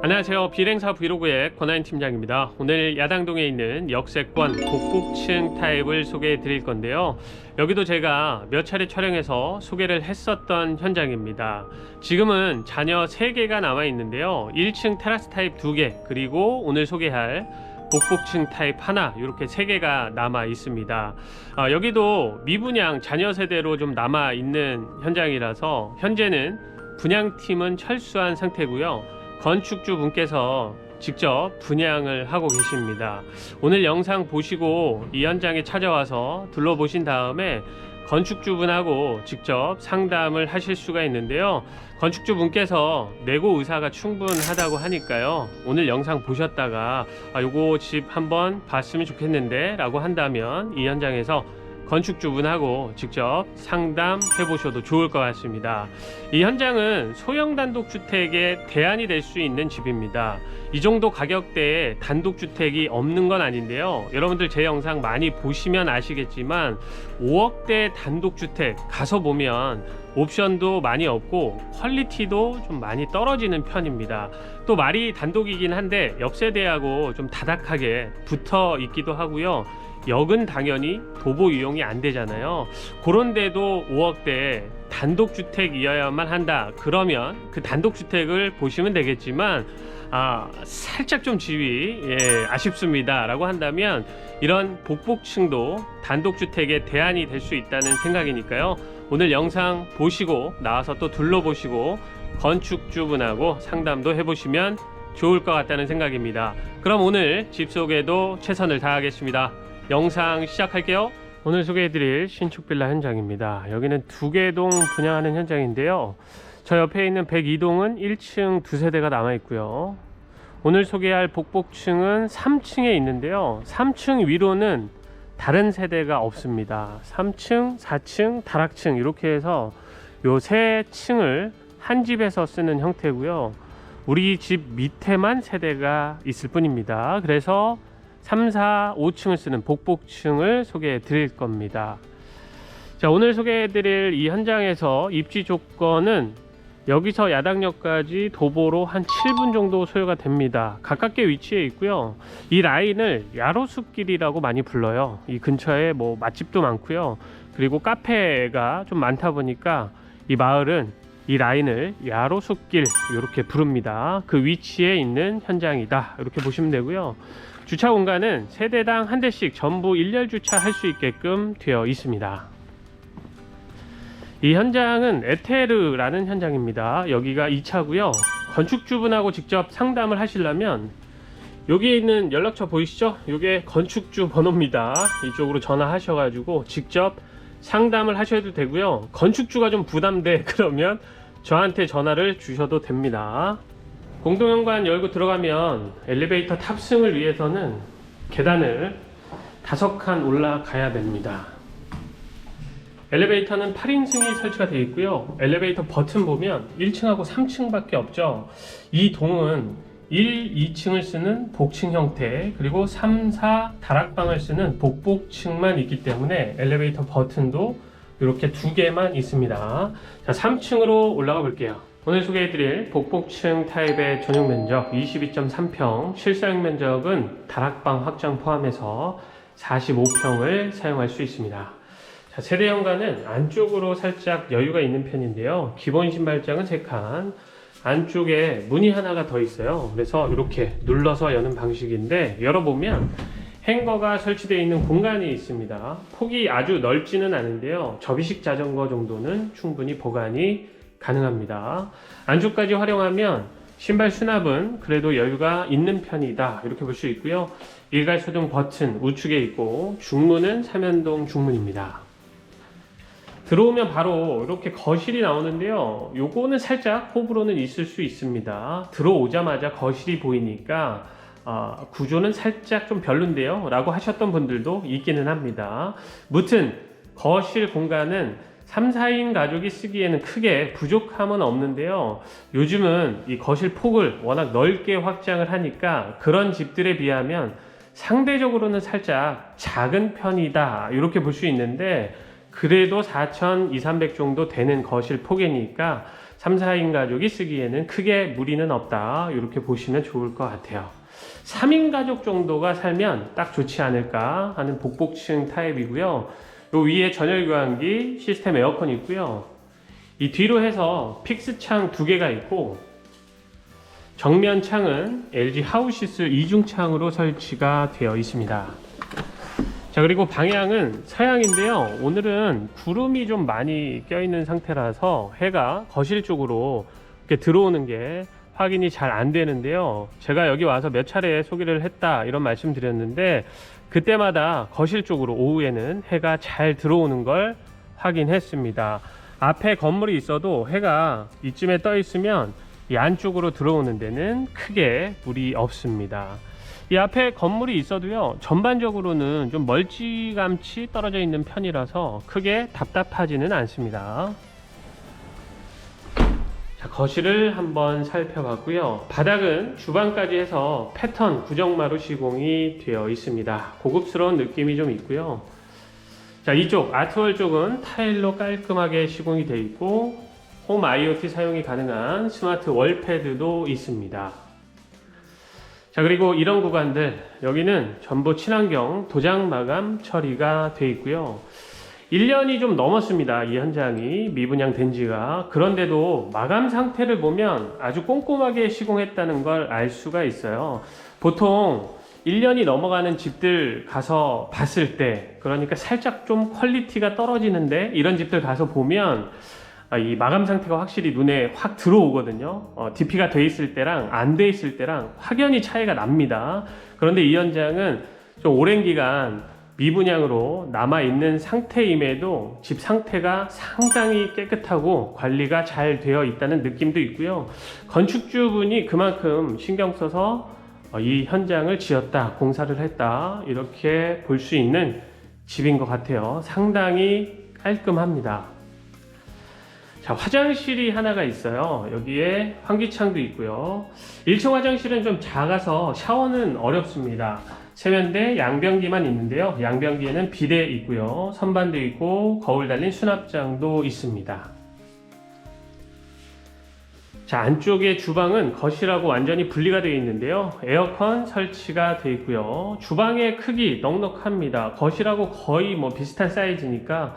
안녕하세요. 비행사 브이로그의 권하인 팀장입니다. 오늘 야당동에 있는 역세권 복북층 타입을 소개해 드릴 건데요. 여기도 제가 몇 차례 촬영해서 소개를 했었던 현장입니다. 지금은 잔여 3개가 남아 있는데요. 1층 테라스 타입 2개, 그리고 오늘 소개할 복북층 타입 하나, 이렇게 3개가 남아 있습니다. 여기도 미분양 잔여 세대로 좀 남아 있는 현장이라서 현재는 분양팀은 철수한 상태고요. 건축주 분께서 직접 분양을 하고 계십니다. 오늘 영상 보시고 이 현장에 찾아와서 둘러보신 다음에 건축주 분하고 직접 상담을 하실 수가 있는데요. 건축주 분께서 내고 의사가 충분하다고 하니까요. 오늘 영상 보셨다가 요거 집 한번 봤으면 좋겠는데 라고 한다면 이 현장에서 건축주분하고 직접 상담해 보셔도 좋을 것 같습니다. 이 현장은 소형 단독주택의 대안이 될 수 있는 집입니다. 이 정도 가격대에 단독주택이 없는 건 아닌데요. 여러분들 제 영상 많이 보시면 아시겠지만 5억대 단독주택 가서 보면 옵션도 많이 없고 퀄리티도 좀 많이 떨어지는 편입니다. 또 말이 단독이긴 한데 옆세대하고 좀 다닥하게 붙어 있기도 하고요. 역은 당연히 도보 이용이 안 되잖아요. 그런데도 5억대 단독주택이어야만 한다. 그러면 그 단독주택을 보시면 되겠지만 살짝 좀 집이 아쉽습니다 라고 한다면 이런 복북층도 단독주택의 대안이 될 수 있다는 생각이니까요. 오늘 영상 보시고 나와서 또 둘러보시고 건축주분하고 상담도 해보시면 좋을 것 같다는 생각입니다. 그럼 오늘 집 소개도 최선을 다하겠습니다. 영상 시작할게요. 오늘 소개해드릴 신축 빌라 현장입니다. 여기는 2개 동 분양하는 현장인데요. 저 옆에 있는 102동은 1층 2세대가 남아있고요. 오늘 소개할 복북층은 3층에 있는데요. 3층 위로는 다른 세대가 없습니다. 3층, 4층, 다락층 이렇게 해서 요 3층을 한 집에서 쓰는 형태고요. 우리 집 밑에만 세대가 있을 뿐입니다. 그래서 3, 4, 5층을 쓰는 복북층을 소개해 드릴 겁니다. 자, 오늘 소개해 드릴 이 현장에서 입지 조건은 여기서 야당역까지 도보로 한 7분 정도 소요가 됩니다. 가깝게 위치해 있고요. 이 라인을 야로숲길이라고 많이 불러요. 이 근처에 뭐 맛집도 많고요. 그리고 카페가 좀 많다 보니까 이 마을은 이 라인을 야로숲길 이렇게 부릅니다. 그 위치에 있는 현장이다 이렇게 보시면 되고요. 주차 공간은 세대당 한 대씩 전부 일렬 주차할 수 있게끔 되어 있습니다. 이 현장은 에테르라는 현장입니다. 여기가 2차고요. 건축주분하고 직접 상담을 하시려면 여기에 있는 연락처 보이시죠? 이게 건축주 번호입니다. 이쪽으로 전화하셔가지고 직접 상담을 하셔도 되고요. 건축주가 좀 부담돼 그러면 저한테 전화를 주셔도 됩니다. 공동현관 열고 들어가면 엘리베이터 탑승을 위해서는 계단을 5칸 올라가야 됩니다. 엘리베이터는 8인승이 설치가 되어 있고요. 엘리베이터 버튼 보면 1층하고 3층밖에 없죠. 이 동은 1, 2층을 쓰는 복층 형태, 그리고 3, 4 다락방을 쓰는 복복층만 있기 때문에 엘리베이터 버튼도 이렇게 2개만 있습니다. 자, 3층으로 올라가 볼게요. 오늘 소개해드릴 복북층 타입의 전용 면적 22.3평, 실사용 면적은 다락방 확장 포함해서 45평을 사용할 수 있습니다. 자, 세대 현관은 안쪽으로 살짝 여유가 있는 편인데요. 기본 신발장은 3칸, 안쪽에 문이 하나가 더 있어요. 그래서 이렇게 눌러서 여는 방식인데 열어보면 행거가 설치되어 있는 공간이 있습니다. 폭이 아주 넓지는 않은데요. 접이식 자전거 정도는 충분히 보관이 가능합니다. 안쪽까지 활용하면 신발 수납은 그래도 여유가 있는 편이다 이렇게 볼 수 있고요. 일괄소등 버튼 우측에 있고 중문은 삼연동 중문입니다. 들어오면 바로 이렇게 거실이 나오는데요. 요거는 살짝 호불호는 있을 수 있습니다. 들어오자마자 거실이 보이니까 구조는 살짝 좀 별론데요 라고 하셨던 분들도 있기는 합니다. 무튼 거실 공간은 3, 4인 가족이 쓰기에는 크게 부족함은 없는데요. 요즘은 이 거실 폭을 워낙 넓게 확장을 하니까 그런 집들에 비하면 상대적으로는 살짝 작은 편이다 이렇게 볼 수 있는데 그래도 4,200, 300 정도 되는 거실 폭이니까 3, 4인 가족이 쓰기에는 크게 무리는 없다. 이렇게 보시면 좋을 것 같아요. 3인 가족 정도가 살면 딱 좋지 않을까 하는 복복층 타입이고요. 요 위에 전열 교환기, 시스템 에어컨이 있고요. 이 뒤로 해서 픽스 창 2개가 있고, 정면 창은 LG 하우시스 이중창으로 설치가 되어 있습니다. 자, 그리고 방향은 서향인데요. 오늘은 구름이 좀 많이 껴있는 상태라서 해가 거실 쪽으로 이렇게 들어오는 게 확인이 잘 안 되는데요. 제가 여기 와서 몇 차례 소개를 했다 이런 말씀 드렸는데, 그때마다 거실 쪽으로 오후에는 해가 잘 들어오는 걸 확인했습니다. 앞에 건물이 있어도 해가 이쯤에 떠 있으면 이 안쪽으로 들어오는 데는 크게 무리 없습니다. 이 앞에 건물이 있어도요, 전반적으로는 좀 멀찌감치 떨어져 있는 편이라서 크게 답답하지는 않습니다. 자, 거실을 한번 살펴봤고요. 바닥은 주방까지 해서 패턴 구정마루 시공이 되어 있습니다. 고급스러운 느낌이 좀 있고요. 자, 이쪽 아트월 쪽은 타일로 깔끔하게 시공이 되어 있고, 홈 IoT 사용이 가능한 스마트 월패드도 있습니다. 자, 그리고 이런 구간들, 여기는 전부 친환경 도장 마감 처리가 되어 있고요. 1년이 좀 넘었습니다. 이 현장이 미분양 된 지가. 그런데도 마감 상태를 보면 아주 꼼꼼하게 시공했다는 걸 알 수가 있어요. 보통 1년이 넘어가는 집들 가서 봤을 때, 그러니까 살짝 좀 퀄리티가 떨어지는데 이런 집들 가서 보면 이 마감 상태가 확실히 눈에 확 들어오거든요. DP가 돼 있을 때랑 안 돼 있을 때랑 확연히 차이가 납니다. 그런데 이 현장은 좀 오랜 기간 미분양으로 남아있는 상태임에도 집 상태가 상당히 깨끗하고 관리가 잘 되어 있다는 느낌도 있고요. 건축주분이 그만큼 신경 써서 이 현장을 지었다, 공사를 했다, 이렇게 볼 수 있는 집인 것 같아요. 상당히 깔끔합니다. 자, 화장실이 하나가 있어요. 여기에 환기창도 있고요. 1층 화장실은 좀 작아서 샤워는 어렵습니다. 세면대 양변기만 있는데요. 양변기에는 비데 있고요. 선반도 있고 거울 달린 수납장도 있습니다. 자, 안쪽에 주방은 거실하고 완전히 분리가 되어 있는데요. 에어컨 설치가 되어 있고요. 주방의 크기 넉넉합니다. 거실하고 거의 뭐 비슷한 사이즈니까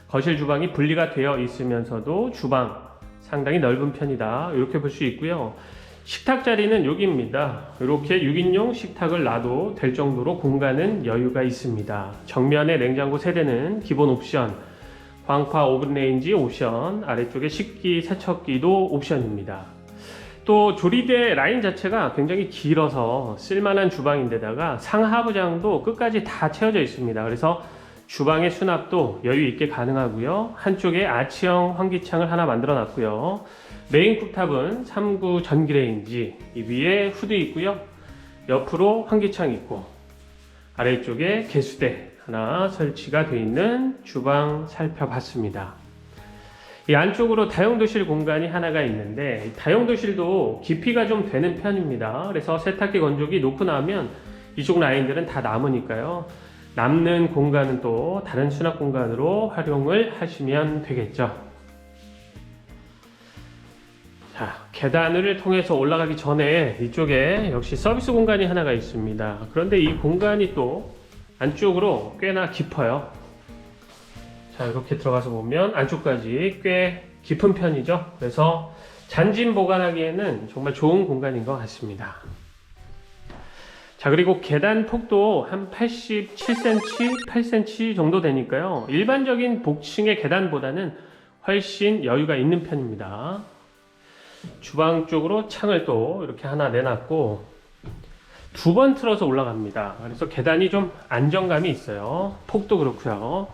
거실 주방이 분리가 되어 있으면서도 주방 상당히 넓은 편이다, 이렇게 볼 수 있고요. 식탁 자리는 여기입니다. 이렇게 6인용 식탁을 놔도 될 정도로 공간은 여유가 있습니다. 정면에 냉장고 세대는 기본 옵션, 광파 오븐레인지 옵션, 아래쪽에 식기 세척기도 옵션입니다. 또 조리대 라인 자체가 굉장히 길어서 쓸만한 주방인데다가 상하부장도 끝까지 다 채워져 있습니다. 그래서 주방의 수납도 여유 있게 가능하고요. 한쪽에 아치형 환기창을 하나 만들어 놨고요. 메인 쿡탑은 3구 전기레인지, 이 위에 후드 있고요. 옆으로 환기창 있고, 아래쪽에 개수대 하나 설치가 되어 있는 주방 살펴봤습니다. 이 안쪽으로 다용도실 공간이 하나가 있는데, 다용도실도 깊이가 좀 되는 편입니다. 그래서 세탁기 건조기 놓고 나면 이쪽 라인들은 다 남으니까요. 남는 공간은 또 다른 수납 공간으로 활용을 하시면 되겠죠. 자, 계단을 통해서 올라가기 전에 이쪽에 역시 서비스 공간이 하나가 있습니다. 그런데 이 공간이 또 안쪽으로 꽤나 깊어요. 자, 이렇게 들어가서 보면 안쪽까지 꽤 깊은 편이죠. 그래서 잔짐 보관하기에는 정말 좋은 공간인 것 같습니다. 자, 그리고 계단 폭도 한 87cm, 8cm 정도 되니까요. 일반적인 복층의 계단보다는 훨씬 여유가 있는 편입니다. 주방 쪽으로 창을 또 이렇게 하나 내놨고 2번 틀어서 올라갑니다. 그래서 계단이 좀 안정감이 있어요. 폭도 그렇고요.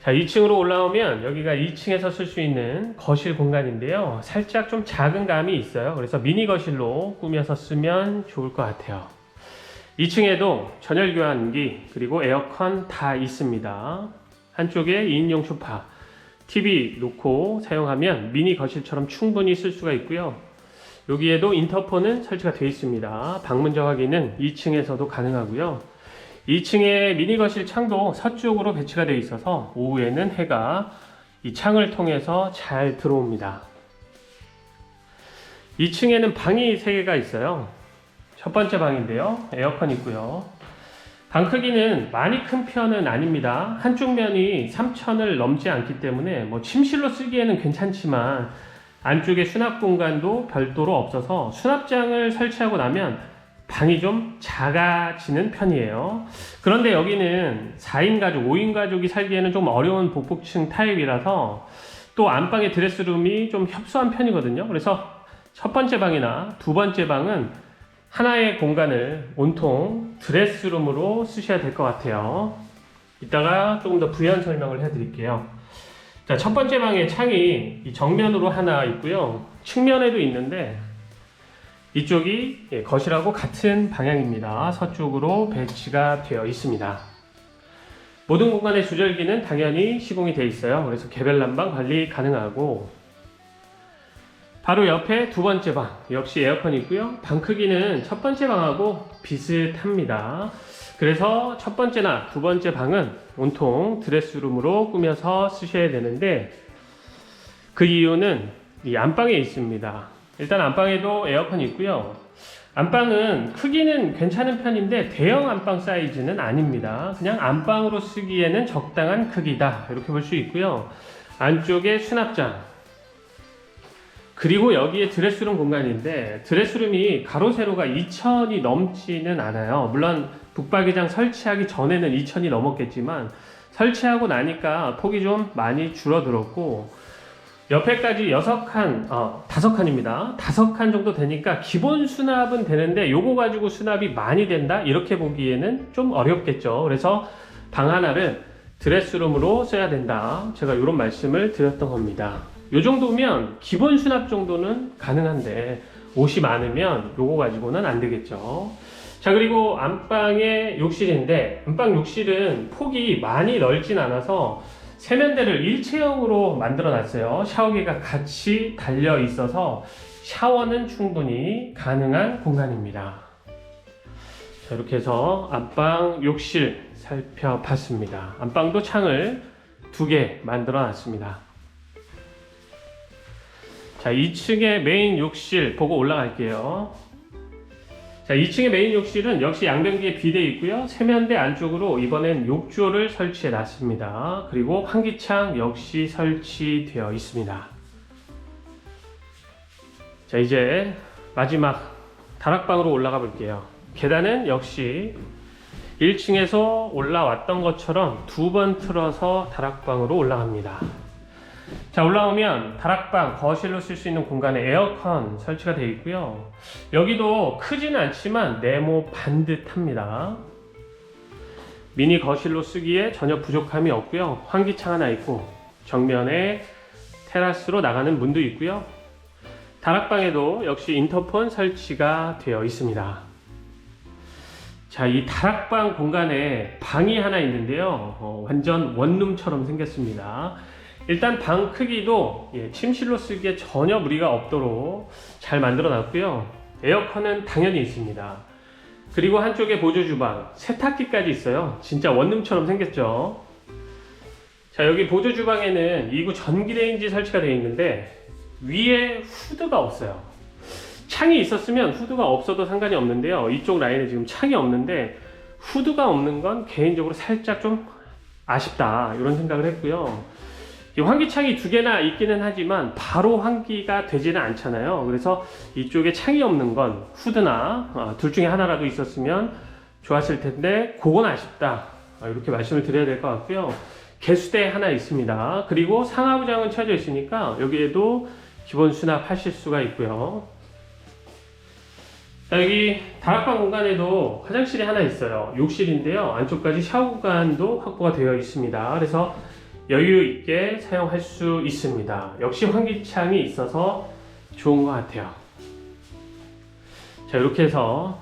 자, 2층으로 올라오면 여기가 2층에서 쓸 수 있는 거실 공간인데요. 살짝 좀 작은 감이 있어요. 그래서 미니 거실로 꾸며서 쓰면 좋을 것 같아요. 2층에도 전열 교환기 그리고 에어컨 다 있습니다. 한쪽에 2인용 소파, TV 놓고 사용하면 미니 거실처럼 충분히 쓸 수가 있고요. 여기에도 인터폰은 설치가 되어 있습니다. 방문자 확인은 2층에서도 가능하고요. 2층에 미니 거실 창도 서쪽으로 배치가 되어 있어서 오후에는 해가 이 창을 통해서 잘 들어옵니다. 2층에는 방이 3개가 있어요. 첫 번째 방인데요. 에어컨 있고요. 방 크기는 많이 큰 편은 아닙니다. 한쪽 면이 3천을 넘지 않기 때문에 뭐 침실로 쓰기에는 괜찮지만 안쪽에 수납 공간도 별도로 없어서 수납장을 설치하고 나면 방이 좀 작아지는 편이에요. 그런데 여기는 4인 가족, 5인 가족이 살기에는 좀 어려운 복북층 타입이라서 또 안방의 드레스룸이 좀 협소한 편이거든요. 그래서 첫 번째 방이나 두 번째 방은 하나의 공간을 온통 드레스룸으로 쓰셔야 될 것 같아요. 이따가 조금 더 부연 설명을 해드릴게요. 자, 첫 번째 방의 창이 이 정면으로 하나 있고요. 측면에도 있는데 이쪽이 거실하고 같은 방향입니다. 서쪽으로 배치가 되어 있습니다. 모든 공간의 조절기는 당연히 시공이 되어 있어요. 그래서 개별 난방 관리 가능하고 바로 옆에 두 번째 방 역시 에어컨이 있고요. 방 크기는 첫 번째 방하고 비슷합니다. 그래서 첫 번째나 두 번째 방은 온통 드레스룸으로 꾸며서 쓰셔야 되는데 그 이유는 이 안방에 있습니다. 일단 안방에도 에어컨이 있고요. 안방은 크기는 괜찮은 편인데 대형 안방 사이즈는 아닙니다. 그냥 안방으로 쓰기에는 적당한 크기다 이렇게 볼 수 있고요. 안쪽에 수납장 그리고 여기에 드레스룸 공간인데 드레스룸이 가로 세로가 2,000이 넘지는 않아요. 물론 북박이장 설치하기 전에는 2,000이 넘었겠지만 설치하고 나니까 폭이 좀 많이 줄어들었고 옆에까지 6칸, 5칸입니다. 5칸 정도 되니까 기본 수납은 되는데 요거 가지고 수납이 많이 된다? 이렇게 보기에는 좀 어렵겠죠. 그래서 방 하나를 드레스룸으로 써야 된다. 제가 이런 말씀을 드렸던 겁니다. 요 정도면 기본 수납 정도는 가능한데 옷이 많으면 요거 가지고는 안 되겠죠. 자, 그리고 안방의 욕실인데 안방 욕실은 폭이 많이 넓진 않아서 세면대를 일체형으로 만들어 놨어요. 샤워기가 같이 달려 있어서 샤워는 충분히 가능한 공간입니다. 자, 이렇게 해서 안방 욕실 살펴봤습니다. 안방도 창을 2개 만들어 놨습니다. 자, 2층의 메인 욕실 보고 올라갈게요. 자, 2층의 메인 욕실은 역시 양변기에 비대 있고요. 세면대 안쪽으로 이번엔 욕조를 설치해 놨습니다. 그리고 환기창 역시 설치되어 있습니다. 자, 이제 마지막 다락방으로 올라가 볼게요. 계단은 역시 1층에서 올라왔던 것처럼 2번 틀어서 다락방으로 올라갑니다. 자, 올라오면 다락방, 거실로 쓸 수 있는 공간에 에어컨 설치가 되어 있고요. 여기도 크지는 않지만 네모 반듯합니다. 미니 거실로 쓰기에 전혀 부족함이 없고요. 환기창 하나 있고 정면에 테라스로 나가는 문도 있고요. 다락방에도 역시 인터폰 설치가 되어 있습니다. 자, 이 다락방 공간에 방이 하나 있는데요. 완전 원룸처럼 생겼습니다. 일단 방 크기도 침실로 쓰기에 전혀 무리가 없도록 잘 만들어 놨고요. 에어컨은 당연히 있습니다. 그리고 한쪽에 보조 주방, 세탁기까지 있어요. 진짜 원룸처럼 생겼죠. 자, 여기 보조 주방에는 2구 전기레인지 설치가 되어 있는데 위에 후드가 없어요. 창이 있었으면 후드가 없어도 상관이 없는데요. 이쪽 라인에 지금 창이 없는데 후드가 없는 건 개인적으로 살짝 좀 아쉽다 이런 생각을 했고요. 이 환기창이 2개나 있기는 하지만 바로 환기가 되지는 않잖아요. 그래서 이쪽에 창이 없는 건 후드나 둘 중에 하나라도 있었으면 좋았을 텐데 그건 아쉽다 이렇게 말씀을 드려야 될 것 같고요. 개수대 하나 있습니다. 그리고 상하부장은 쳐져 있으니까 여기에도 기본 수납하실 수가 있고요. 자, 여기 다락방 공간에도 화장실이 하나 있어요. 욕실인데요. 안쪽까지 샤워 공간도 확보가 되어 있습니다. 그래서 여유 있게 사용할 수 있습니다. 역시 환기창이 있어서 좋은 것 같아요. 자, 이렇게 해서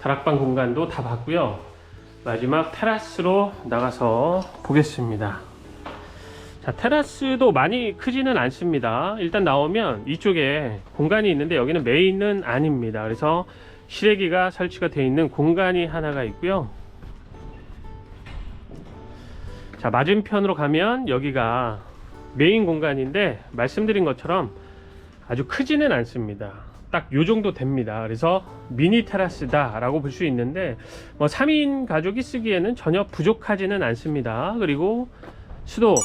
다락방 공간도 다 봤고요. 마지막 테라스로 나가서 보겠습니다. 자, 테라스도 많이 크지는 않습니다. 일단 나오면 이쪽에 공간이 있는데 여기는 메인은 아닙니다. 그래서 실외기가 설치가 되어 있는 공간이 하나가 있고요. 자, 맞은편으로 가면 여기가 메인 공간인데 말씀드린 것처럼 아주 크지는 않습니다. 딱 요 정도 됩니다. 그래서 미니 테라스다 라고 볼 수 있는데 3인 가족이 쓰기에는 전혀 부족하지는 않습니다. 그리고 수도,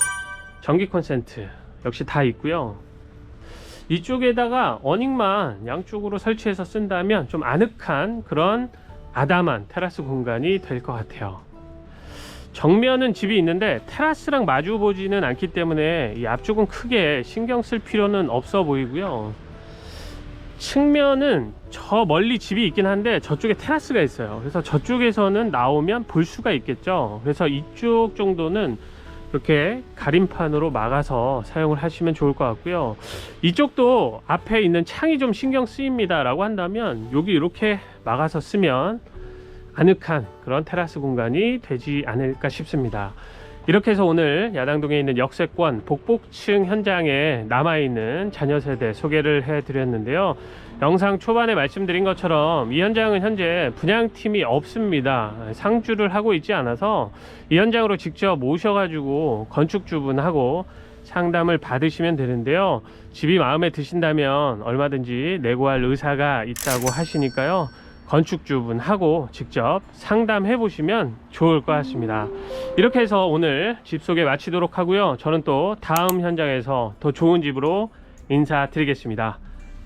전기 콘센트 역시 다 있고요. 이쪽에다가 어닝만 양쪽으로 설치해서 쓴다면 좀 아늑한 그런 아담한 테라스 공간이 될 것 같아요. 정면은 집이 있는데 테라스랑 마주 보지는 않기 때문에 이 앞쪽은 크게 신경 쓸 필요는 없어 보이고요. 측면은 저 멀리 집이 있긴 한데 저쪽에 테라스가 있어요. 그래서 저쪽에서는 나오면 볼 수가 있겠죠. 그래서 이쪽 정도는 이렇게 가림판으로 막아서 사용을 하시면 좋을 것 같고요. 이쪽도 앞에 있는 창이 좀 신경 쓰입니다 라고 한다면 여기 이렇게 막아서 쓰면 아늑한 그런 테라스 공간이 되지 않을까 싶습니다. 이렇게 해서 오늘 야당동에 있는 역세권 복복층 현장에 남아있는 자녀세대 소개를 해드렸는데요. 영상 초반에 말씀드린 것처럼 이 현장은 현재 분양팀이 없습니다. 상주를 하고 있지 않아서 이 현장으로 직접 모셔가지고 건축주분하고 상담을 받으시면 되는데요. 집이 마음에 드신다면 얼마든지 내고할 의사가 있다고 하시니까요. 건축주분하고 직접 상담해 보시면 좋을 것 같습니다. 이렇게 해서 오늘 집 소개 마치도록 하고요. 저는 또 다음 현장에서 더 좋은 집으로 인사드리겠습니다.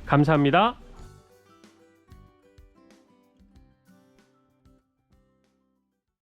감사합니다.